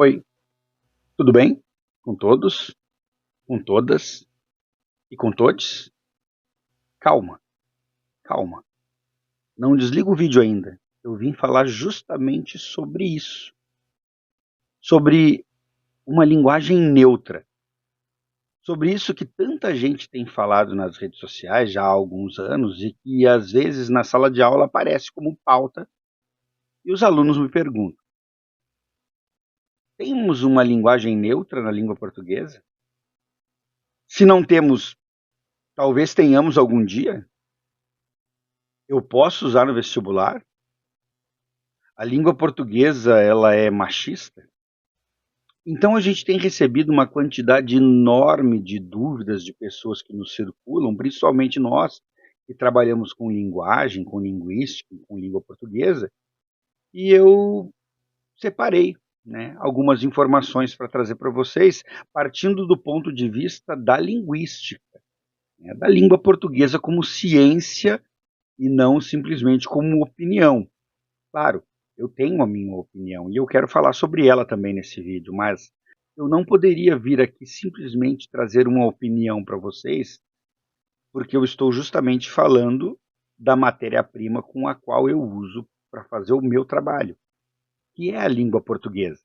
Oi, tudo bem? Com todos? Com todas? E com todos? Calma, calma. Não desliga o vídeo ainda. Eu vim falar justamente sobre isso. Sobre uma linguagem neutra. Sobre isso que tanta gente tem falado nas redes sociais já há alguns anos e que às vezes na sala de aula aparece como pauta e os alunos me perguntam: temos uma linguagem neutra na língua portuguesa? Se não temos, talvez tenhamos algum dia? Eu posso usar no vestibular? A língua portuguesa, ela é machista? Então a gente tem recebido uma quantidade enorme de dúvidas de pessoas que nos circulam, principalmente nós que trabalhamos com linguagem, com linguística, com língua portuguesa, e eu separei, né, algumas informações para trazer para vocês, partindo do ponto de vista da linguística, né, da língua portuguesa como ciência e não simplesmente como opinião. Claro, eu tenho a minha opinião e eu quero falar sobre ela também nesse vídeo, mas eu não poderia vir aqui simplesmente trazer uma opinião para vocês, porque eu estou justamente falando da matéria-prima com a qual eu uso para fazer o meu trabalho, que é a língua portuguesa.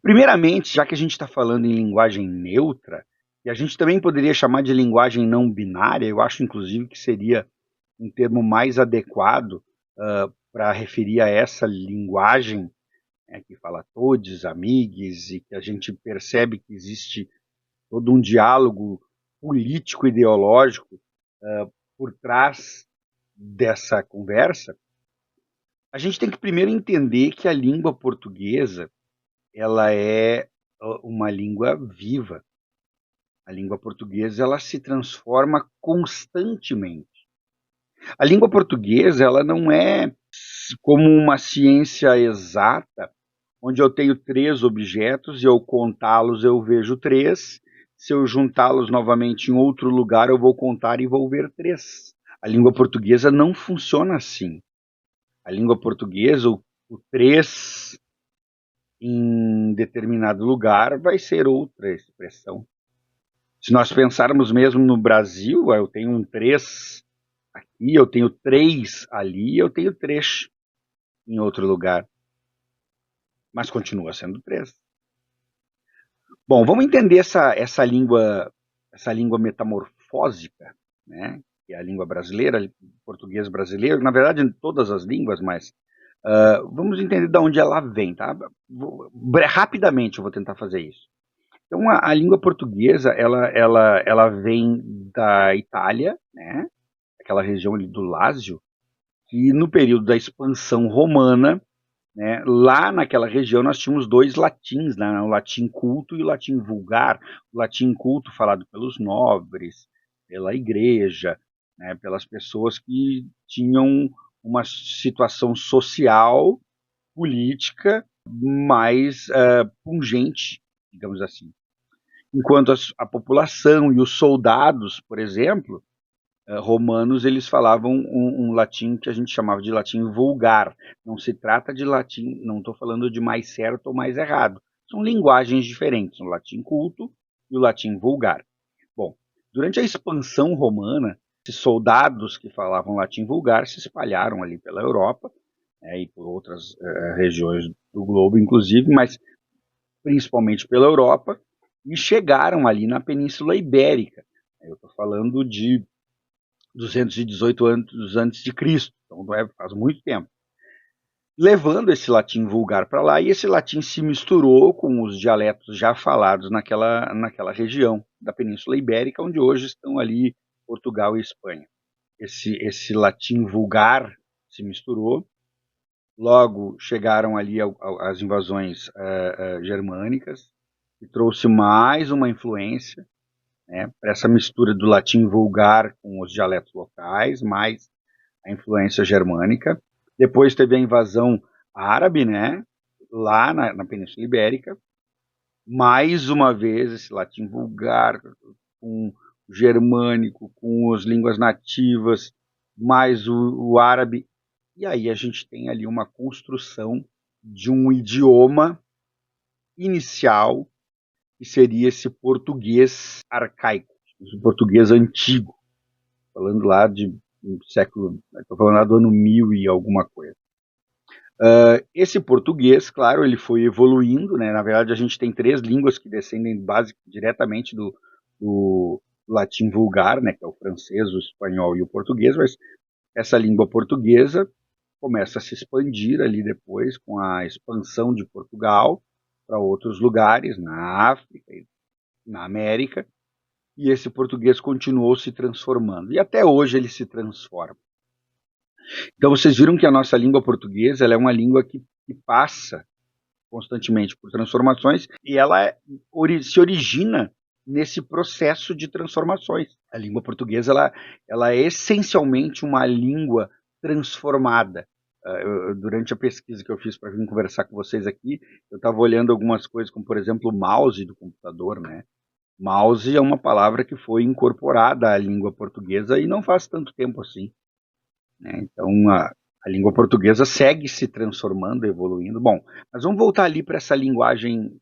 Primeiramente, já que a gente está falando em linguagem neutra, e a gente também poderia chamar de linguagem não binária, eu acho inclusive que seria um termo mais adequado para referir a essa linguagem, né, que fala todes, amigues, e que a gente percebe que existe todo um diálogo político-ideológico por trás dessa conversa. A gente tem que primeiro entender que a língua portuguesa ela é uma língua viva. A língua portuguesa ela se transforma constantemente. A língua portuguesa ela não é como uma ciência exata, onde eu tenho três objetos e ao contá-los eu vejo três. Se eu juntá-los novamente em outro lugar, eu vou contar e vou ver três. A língua portuguesa não funciona assim. A língua portuguesa, o três em determinado lugar vai ser outra expressão. Se nós pensarmos mesmo no Brasil, eu tenho um três aqui, eu tenho três ali, eu tenho três em outro lugar, mas continua sendo três. Bom, vamos entender essa língua metamorfósica, né? Que é a língua brasileira, português brasileiro, na verdade em todas as línguas, mas vamos entender de onde ela vem, tá? Rapidamente eu vou tentar fazer isso. Então a língua portuguesa, ela vem da Itália, né? Aquela região ali do Lácio, que no período da expansão romana, né, lá naquela região nós tínhamos dois latins, né, o latim culto e o latim vulgar. O latim culto falado pelos nobres, pela igreja, né, pelas pessoas que tinham uma situação social, política mais pungente, digamos assim. Enquanto a população e os soldados, por exemplo, romanos, eles falavam um latim que a gente chamava de latim vulgar. Não se trata de latim, não estou falando de mais certo ou mais errado. São linguagens diferentes, o latim culto e o latim vulgar. Bom, durante a expansão romana, esses soldados que falavam latim vulgar se espalharam ali pela Europa, e por outras regiões do globo, inclusive, mas principalmente pela Europa, e chegaram ali na Península Ibérica. Eu estou falando de 218 anos antes de Cristo, então faz muito tempo. Levando esse latim vulgar para lá, e esse latim se misturou com os dialetos já falados naquela região da Península Ibérica, onde hoje estão ali Portugal e Espanha. Esse latim vulgar se misturou, logo chegaram ali as invasões germânicas, e trouxe mais uma influência, né, para essa mistura do latim vulgar com os dialetos locais, mais a influência germânica. Depois teve a invasão árabe, né, lá na Península Ibérica. Mais uma vez, esse latim vulgar com o germânico, com as línguas nativas, mais o árabe. E aí a gente tem ali uma construção de um idioma inicial, que seria esse português arcaico, esse português antigo, falando lá de século, estou falando lá do ano 1000 e alguma coisa. Esse português, claro, ele foi evoluindo, né? Na verdade, a gente tem 3 línguas que descendem diretamente do latim vulgar, né? Que é o francês, o espanhol e o português, mas essa língua portuguesa começa a se expandir ali depois com a expansão de Portugal para outros lugares, na África e na América, e esse português continuou se transformando, e até hoje ele se transforma. Então vocês viram que a nossa língua portuguesa ela é uma língua que passa constantemente por transformações e ela se origina nesse processo de transformações. A língua portuguesa ela é essencialmente uma língua transformada. Durante a pesquisa que eu fiz para vir conversar com vocês aqui, eu estava olhando algumas coisas, como por exemplo o mouse do computador, né? Mouse é uma palavra que foi incorporada à língua portuguesa e não faz tanto tempo assim, né? Então a língua portuguesa segue se transformando, evoluindo. Bom, mas vamos voltar ali para essa linguagem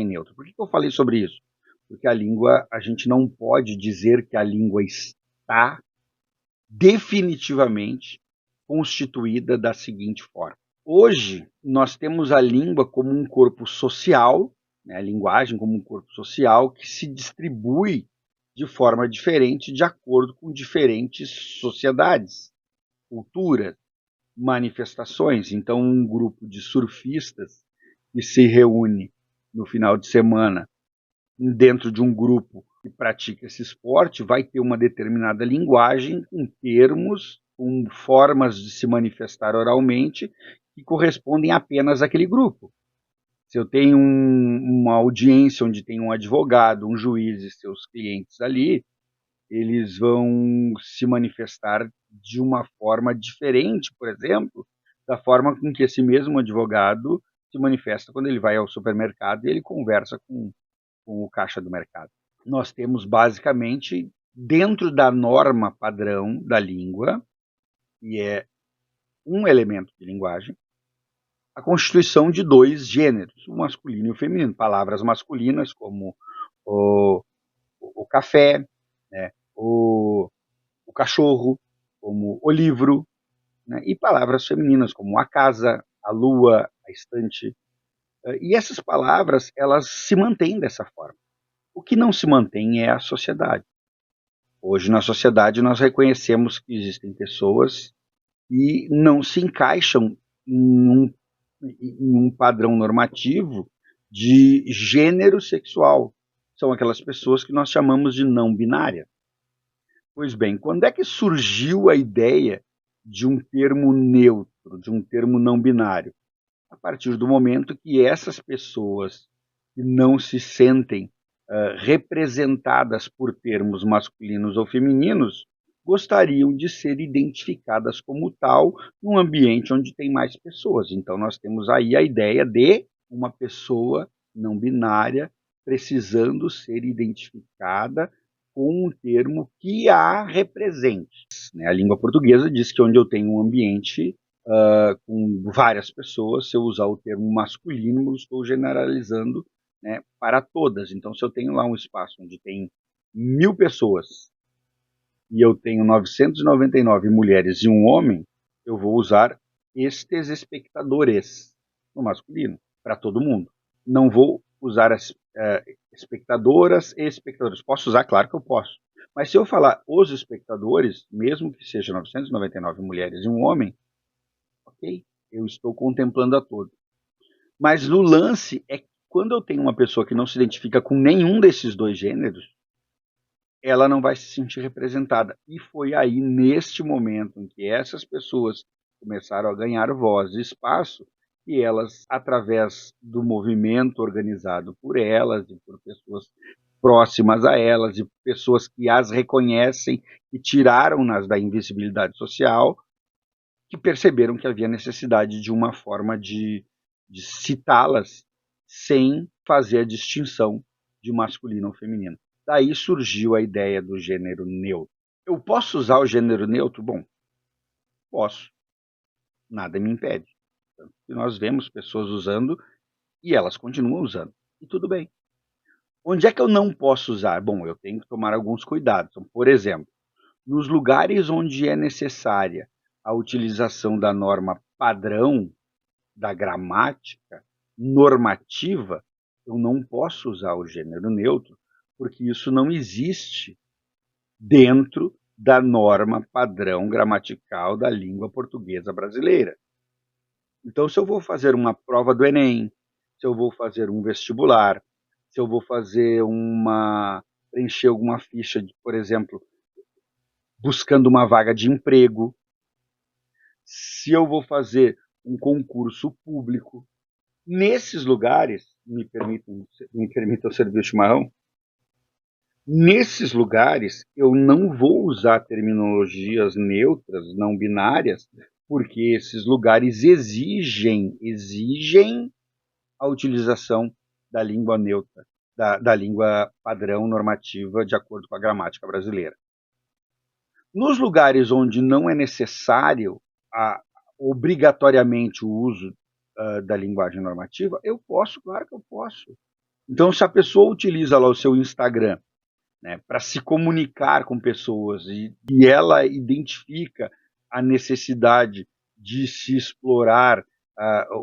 neutra. Por que eu falei sobre isso? Porque a língua, a gente não pode dizer que a língua está definitivamente constituída da seguinte forma. Hoje, nós temos a língua como um corpo social, né, a linguagem como um corpo social que se distribui de forma diferente de acordo com diferentes sociedades, culturas, manifestações. Então, um grupo de surfistas que se reúne no final de semana dentro de um grupo que pratica esse esporte vai ter uma determinada linguagem com termos, com formas de se manifestar oralmente que correspondem apenas àquele grupo. Se eu tenho uma audiência onde tem um advogado, um juiz e seus clientes ali, eles vão se manifestar de uma forma diferente, por exemplo, da forma com que esse mesmo advogado se manifesta quando ele vai ao supermercado e ele conversa com o caixa do mercado. Nós temos basicamente, dentro da norma padrão da língua, que é um elemento de linguagem, a constituição de 2 gêneros, o masculino e o feminino, palavras masculinas como o café, né, o cachorro, como o livro, né, e palavras femininas como a casa, a lua, a estante. E essas palavras, elas se mantêm dessa forma. O que não se mantém é a sociedade. Hoje, na sociedade, nós reconhecemos que existem pessoas que não se encaixam em um padrão normativo de gênero sexual. São aquelas pessoas que nós chamamos de não binária. Pois bem, quando é que surgiu a ideia de um termo neutro, de um termo não binário? A partir do momento que essas pessoas que não se sentem representadas por termos masculinos ou femininos gostariam de ser identificadas como tal num ambiente onde tem mais pessoas. Então nós temos aí a ideia de uma pessoa não binária precisando ser identificada com um termo que a represente. A língua portuguesa diz que onde eu tenho um ambiente com várias pessoas, se eu usar o termo masculino, eu estou generalizando, né, para todas. Então, se eu tenho lá um espaço onde tem 1000 pessoas e eu tenho 999 mulheres e um homem, eu vou usar estes espectadores no masculino, para todo mundo. Não vou usar as espectadoras e espectadores. Posso usar? Claro que eu posso. Mas se eu falar os espectadores, mesmo que seja 999 mulheres e um homem, ok, eu estou contemplando a todos. Mas o lance é que quando eu tenho uma pessoa que não se identifica com nenhum desses 2 gêneros, ela não vai se sentir representada. E foi aí, neste momento, em que essas pessoas começaram a ganhar voz e espaço, e elas, através do movimento organizado por elas e por pessoas próximas a elas e pessoas que as reconhecem e tiraram-nas da invisibilidade social, que perceberam que havia necessidade de uma forma de citá-las sem fazer a distinção de masculino ou feminino. Daí surgiu a ideia do gênero neutro. Eu posso usar o gênero neutro? Bom, posso. Nada me impede. E nós vemos pessoas usando E elas continuam usando. E tudo bem. Onde é que eu não posso usar? Bom, eu tenho que tomar alguns cuidados. Então, por exemplo, nos lugares onde é necessária a utilização da norma padrão, da gramática normativa, eu não posso usar o gênero neutro, porque isso não existe dentro da norma padrão gramatical da língua portuguesa brasileira. Então, se eu vou fazer uma prova do Enem, se eu vou fazer um vestibular, se eu vou preencher alguma ficha, por exemplo, buscando uma vaga de emprego, se eu vou fazer um concurso público, nesses lugares, me permitam servir o chimarrão, nesses lugares eu não vou usar terminologias neutras, não binárias, porque esses lugares exigem a utilização da língua neutra, da língua padrão normativa de acordo com a gramática brasileira. Nos lugares onde não é necessário obrigatoriamente o uso da linguagem normativa, eu posso, claro que eu posso. Então, se a pessoa utiliza lá o seu Instagram, né, para se comunicar com pessoas e ela identifica a necessidade de se explorar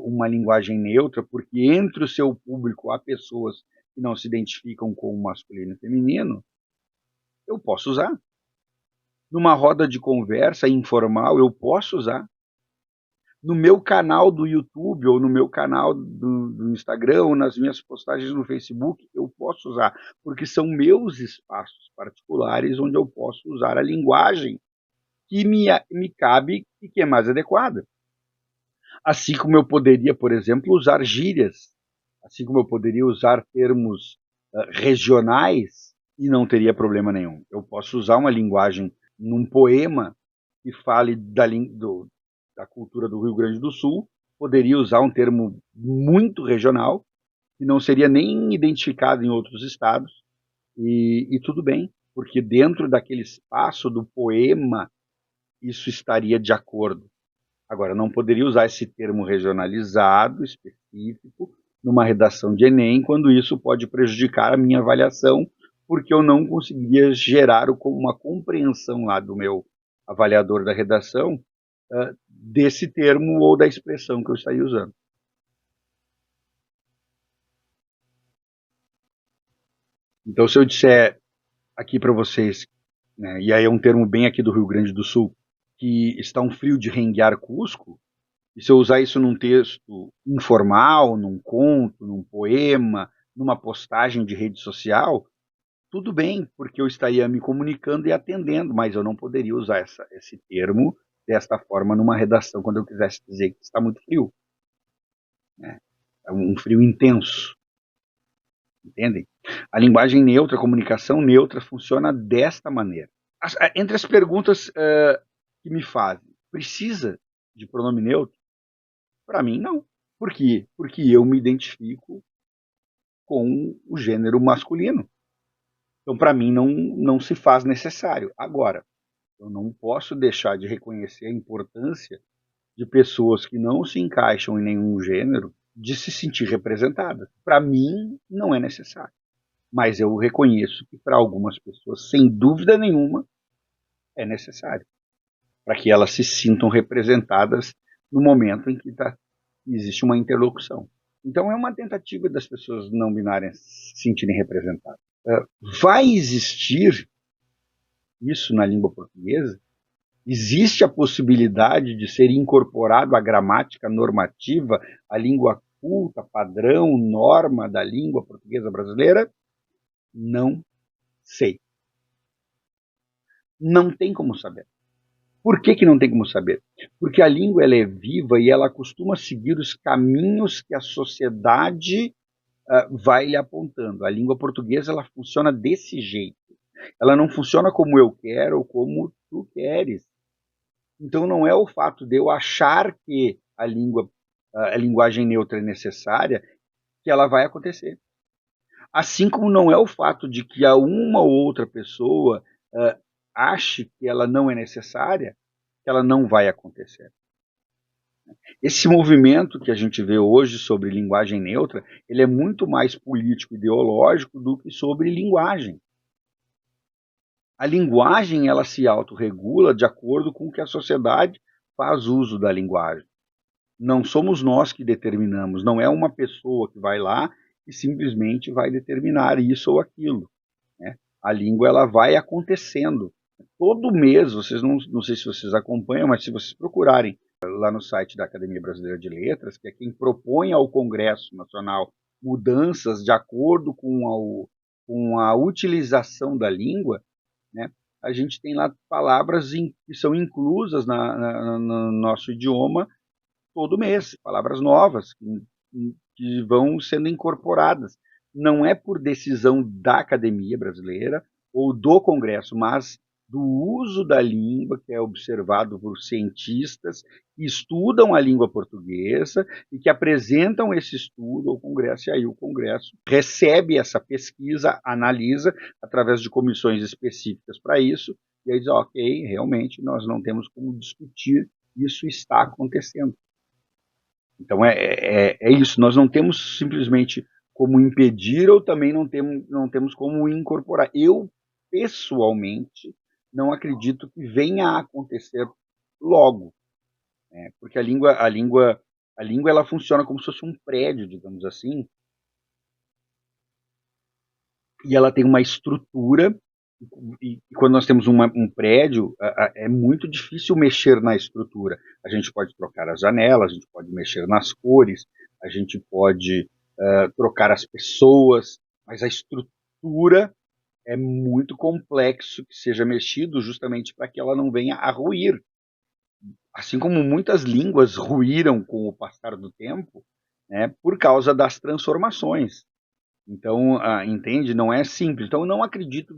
uma linguagem neutra, porque entre o seu público há pessoas que não se identificam com o masculino e feminino, eu posso usar. Numa roda de conversa informal, eu posso usar. No meu canal do YouTube, ou no meu canal do Instagram, ou nas minhas postagens no Facebook, eu posso usar, porque são meus espaços particulares onde eu posso usar a linguagem que me cabe e que é mais adequada. Assim como eu poderia, por exemplo, usar gírias, assim como eu poderia usar termos regionais e não teria problema nenhum. Eu posso usar uma linguagem num poema que fale da cultura do Rio Grande do Sul, poderia usar um termo muito regional, que não seria nem identificado em outros estados, e tudo bem, porque dentro daquele espaço do poema, isso estaria de acordo. Agora, não poderia usar esse termo regionalizado, específico, numa redação de Enem, quando isso pode prejudicar a minha avaliação, porque eu não conseguiria gerar uma compreensão lá do meu avaliador da redação desse termo ou da expressão que eu estaria usando. Então, se eu disser aqui para vocês, né, e aí é um termo bem aqui do Rio Grande do Sul, que está um frio de renguear Cusco, e se eu usar isso num texto informal, num conto, num poema, numa postagem de rede social, tudo bem, porque eu estaria me comunicando e atendendo, mas eu não poderia usar esse termo desta forma numa redação quando eu quisesse dizer que está muito frio. Né? É um frio intenso. Entendem? A linguagem neutra, a comunicação neutra funciona desta maneira. Entre as perguntas que me fazem, precisa de pronome neutro? Para mim, não. Por quê? Porque eu me identifico com o gênero masculino. Então, para mim, não se faz necessário. Agora, eu não posso deixar de reconhecer a importância de pessoas que não se encaixam em nenhum gênero de se sentir representadas. Para mim, não é necessário. Mas eu reconheço que para algumas pessoas, sem dúvida nenhuma, é necessário. Para que elas se sintam representadas no momento em que existe uma interlocução. Então é uma tentativa das pessoas não binárias se sentirem representadas. Vai existir isso na língua portuguesa? Existe a possibilidade de ser incorporado à gramática normativa, à língua culta, padrão, norma da língua portuguesa brasileira? Não sei. Não tem como saber. Por que não tem como saber? Porque a língua ela é viva e ela costuma seguir os caminhos que a sociedade vai lhe apontando. A língua portuguesa ela funciona desse jeito. Ela não funciona como eu quero ou como tu queres. Então não é o fato de eu achar que a linguagem neutra é necessária que ela vai acontecer. Assim como não é o fato de que a uma ou outra pessoa ache que ela não é necessária, que ela não vai acontecer. Esse movimento que a gente vê hoje sobre linguagem neutra, ele é muito mais político-ideológico do que sobre linguagem. A linguagem, ela se autorregula de acordo com o que a sociedade faz uso da linguagem. Não somos nós que determinamos, não é uma pessoa que vai lá e simplesmente vai determinar isso ou aquilo, né? A língua, ela vai acontecendo. Todo mês, vocês não sei se vocês acompanham, mas se vocês procurarem lá no site da Academia Brasileira de Letras, que é quem propõe ao Congresso Nacional mudanças de acordo com a utilização da língua, né? A gente tem lá palavras que são inclusas no nosso idioma todo mês, palavras novas que vão sendo incorporadas. Não é por decisão da Academia Brasileira ou do Congresso, mas do uso da língua que é observado por cientistas que estudam a língua portuguesa e que apresentam esse estudo ao Congresso, e aí o Congresso recebe essa pesquisa, analisa através de comissões específicas para isso, e aí diz, ok, realmente nós não temos como discutir, isso está acontecendo. Então é isso, nós não temos simplesmente como impedir ou também não temos como incorporar. Eu, pessoalmente, não acredito que venha a acontecer logo, né? Porque a língua ela funciona como se fosse um prédio, digamos assim, e ela tem uma estrutura, e quando nós temos um prédio, é muito difícil mexer na estrutura. A gente pode trocar as janelas, a gente pode mexer nas cores, a gente pode trocar as pessoas, mas a estrutura é muito complexo que seja mexido justamente para que ela não venha a ruir. Assim como muitas línguas ruíram com o passar do tempo, né, por causa das transformações. Então, entende? Não é simples. Então, eu não acredito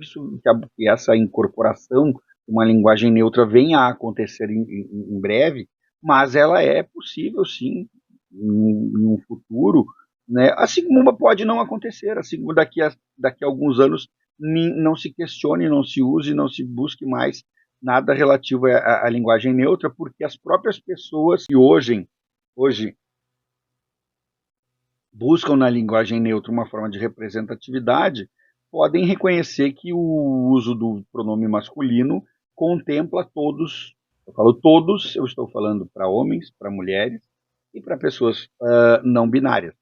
que essa incorporação de uma linguagem neutra venha a acontecer em breve, mas ela é possível, sim, em um futuro, né? Assim como pode não acontecer, assim como daqui a alguns anos não se questione, não se use, não se busque mais nada relativo à linguagem neutra, porque as próprias pessoas que hoje buscam na linguagem neutra uma forma de representatividade, podem reconhecer que o uso do pronome masculino contempla todos. Eu falo todos, eu estou falando para homens, para mulheres e para pessoas não binárias.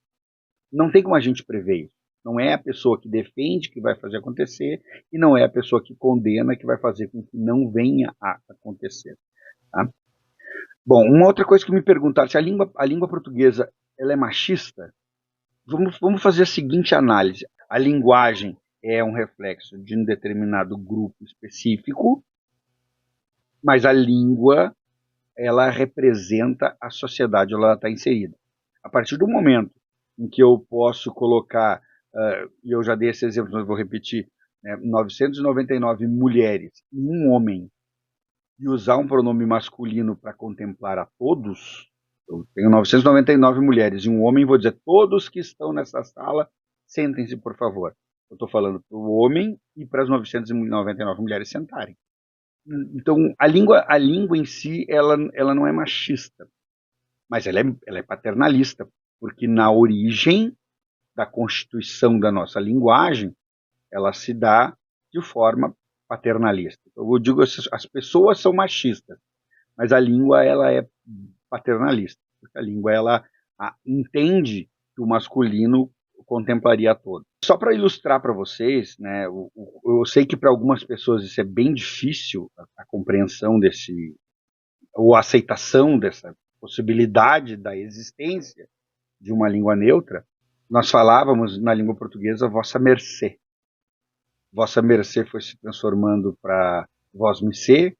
Não tem como a gente prever isso. Não é a pessoa que defende que vai fazer acontecer e não é a pessoa que condena que vai fazer com que não venha a acontecer. Tá? Bom, uma outra coisa que me perguntaram, se a língua portuguesa ela é machista, vamos fazer a seguinte análise. A linguagem é um reflexo de um determinado grupo específico, mas a língua, ela representa a sociedade onde ela está inserida. A partir do momento em que eu posso colocar, e eu já dei esse exemplo, mas vou repetir, né, 999 mulheres e um homem, e usar um pronome masculino para contemplar a todos, eu tenho 999 mulheres e um homem, vou dizer, todos que estão nessa sala, sentem-se, por favor. Eu estou falando para o homem e para as 999 mulheres sentarem. Então, a língua em si, ela não é machista, mas ela é paternalista, porque na origem da constituição da nossa linguagem, ela se dá de forma paternalista. Eu digo, as pessoas são machistas, mas a língua ela é paternalista, porque a língua ela entende que o masculino contemplaria todo. Só para ilustrar para vocês, né, eu sei que para algumas pessoas isso é bem difícil, a compreensão ou a aceitação dessa possibilidade da existência de uma língua neutra. Nós falávamos na língua portuguesa vossa mercê. Vossa mercê foi se transformando para vós-me-cê,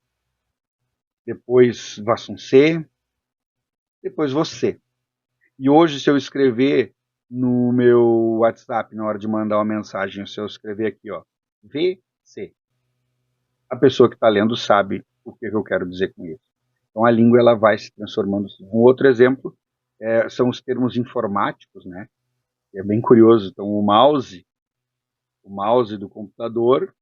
depois vossum-cê, depois você. E hoje, se eu escrever no meu WhatsApp, na hora de mandar uma mensagem, se eu escrever aqui, ó, VC, a pessoa que está lendo sabe o que eu quero dizer com isso. Então, a língua ela vai se transformando. Um outro exemplo são os termos informáticos, né? É bem curioso. Então, o mouse do computador,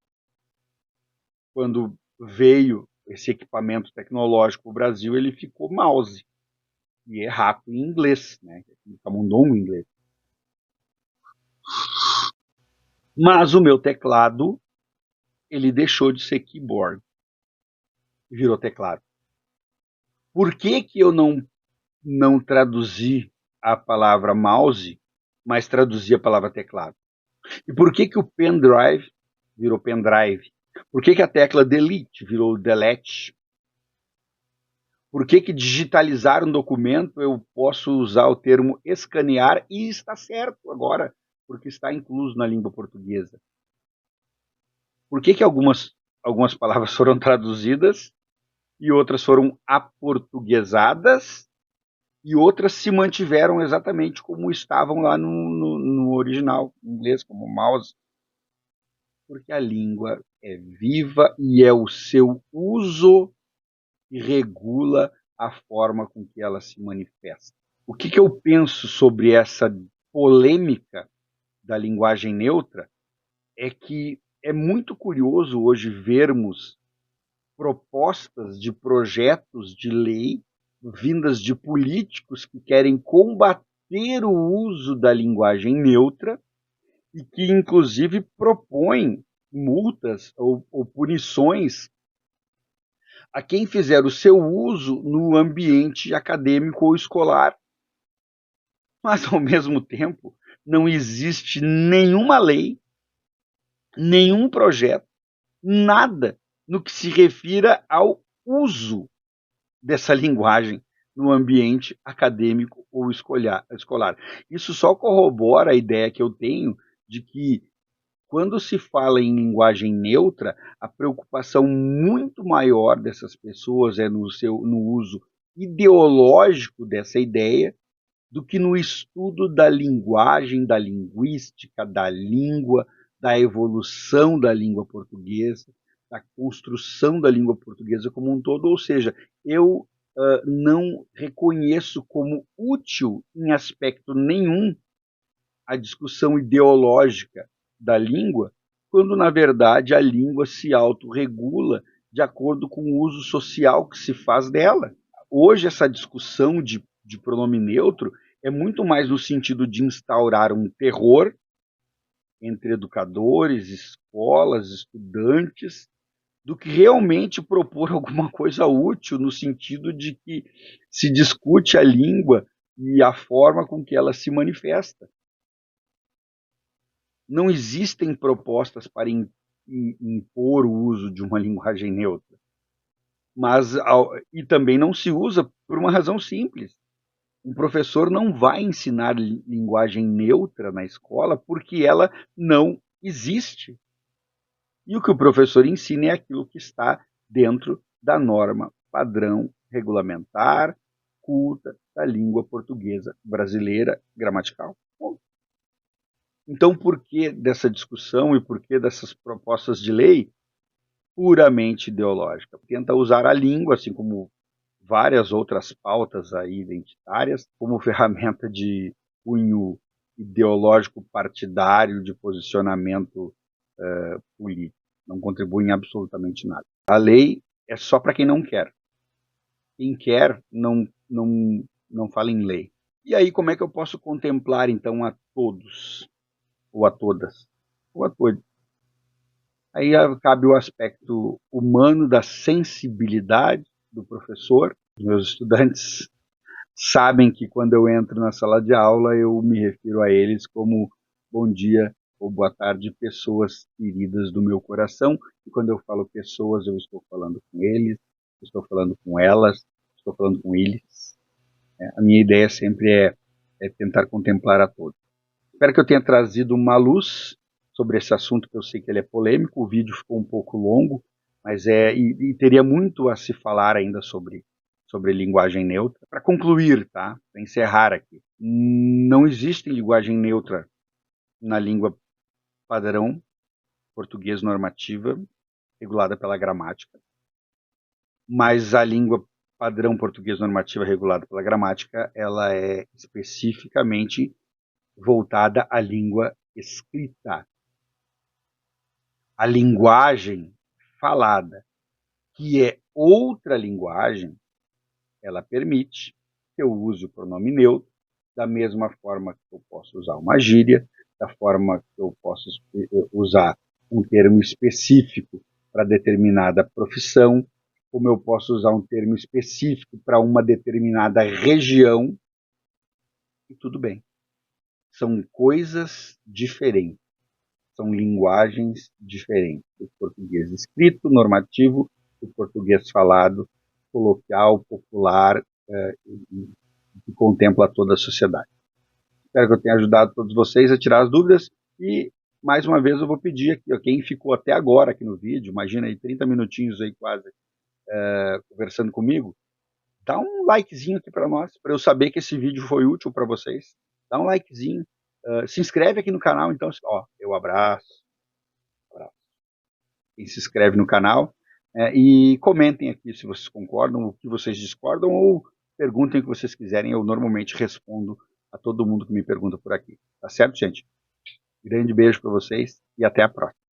quando veio esse equipamento tecnológico para o Brasil, ele ficou mouse. e é rato em inglês, né? Camundongo em inglês. Mas o meu teclado, ele deixou de ser keyboard e virou teclado. Por que que eu não traduzi a palavra mouse, mas traduzi a palavra teclado? E por que que o pendrive virou pendrive? Por que que a tecla delete virou delete? Por que que digitalizar um documento eu posso usar o termo escanear e está certo agora, porque está incluso na língua portuguesa? Por que que algumas palavras foram traduzidas e outras foram aportuguesadas e outras se mantiveram exatamente como estavam lá no original, em inglês, como mouse? Porque a língua é viva e é o seu uso que regula a forma com que ela se manifesta. O que que eu penso sobre essa polêmica da linguagem neutra é que é muito curioso hoje vermos propostas de projetos de lei vindas de políticos que querem combater o uso da linguagem neutra e que, inclusive, propõem multas ou punições a quem fizer o seu uso no ambiente acadêmico ou escolar. Mas, ao mesmo tempo, não existe nenhuma lei, nenhum projeto, nada no que se refira ao uso dessa linguagem no ambiente acadêmico ou escolar. Isso só corrobora a ideia que eu tenho de que, quando se fala em linguagem neutra, a preocupação muito maior dessas pessoas é no uso ideológico dessa ideia do que no estudo da linguagem, da linguística, da língua, da evolução da língua portuguesa, da construção da língua portuguesa como um todo. Ou seja, eu não reconheço como útil em aspecto nenhum a discussão ideológica da língua, quando na verdade a língua se autorregula de acordo com o uso social que se faz dela. Hoje essa discussão de pronome neutro é muito mais no sentido de instaurar um terror entre educadores, escolas, estudantes, do que realmente propor alguma coisa útil no sentido de que se discute a língua e a forma com que ela se manifesta. Não existem propostas para impor o uso de uma linguagem neutra, mas e também não se usa por uma razão simples. Um professor não vai ensinar linguagem neutra na escola porque ela não existe. E o que o professor ensina é aquilo que está dentro da norma padrão regulamentar culta da língua portuguesa brasileira gramatical. Então, por que dessa discussão e por que dessas propostas de lei puramente ideológica? Tenta usar a língua, assim como várias outras pautas aí identitárias, como ferramenta de cunho ideológico partidário de posicionamento político. Não contribui em absolutamente nada. A lei é só para quem não quer. Quem quer não fala em lei. E aí, como é que eu posso contemplar, então, a todos? Ou a todas? Ou a todos? Aí cabe o aspecto humano da sensibilidade do professor. Os meus estudantes sabem que quando eu entro na sala de aula eu me refiro a eles como bom dia ou boa tarde, pessoas queridas do meu coração. E quando eu falo pessoas, eu estou falando com eles, estou falando com elas, estou falando com eles. A minha ideia sempre é tentar contemplar a todos. Espero que eu tenha trazido uma luz sobre esse assunto, que eu sei que ele é polêmico. O vídeo ficou um pouco longo, mas e teria muito a se falar ainda sobre linguagem neutra. Para concluir, tá? Para encerrar aqui, não existe linguagem neutra na língua padrão português normativa regulada pela gramática, mas a língua padrão português normativa regulada pela gramática, ela é especificamente voltada à língua escrita. A linguagem falada, que é outra linguagem, ela permite que eu use o pronome neutro, da mesma forma que eu posso usar uma gíria, da forma que eu posso usar um termo específico para determinada profissão, como eu posso usar um termo específico para uma determinada região, e tudo bem. São coisas diferentes, são linguagens diferentes. O português escrito, normativo, o português falado, coloquial, popular, que contempla toda a sociedade. Espero que eu tenha ajudado todos vocês a tirar as dúvidas e, mais uma vez, eu vou pedir aqui, ó, quem ficou até agora aqui no vídeo, imagina aí 30 minutinhos aí quase conversando comigo, dá um likezinho aqui para nós, para eu saber que esse vídeo foi útil para vocês. Dá um likezinho, se inscreve aqui no canal, então, ó, eu abraço. Quem se inscreve no canal e comentem aqui se vocês concordam, o que vocês discordam ou perguntem o que vocês quiserem, eu normalmente respondo a todo mundo que me pergunta por aqui. Tá certo, gente? Grande beijo para vocês e até a próxima.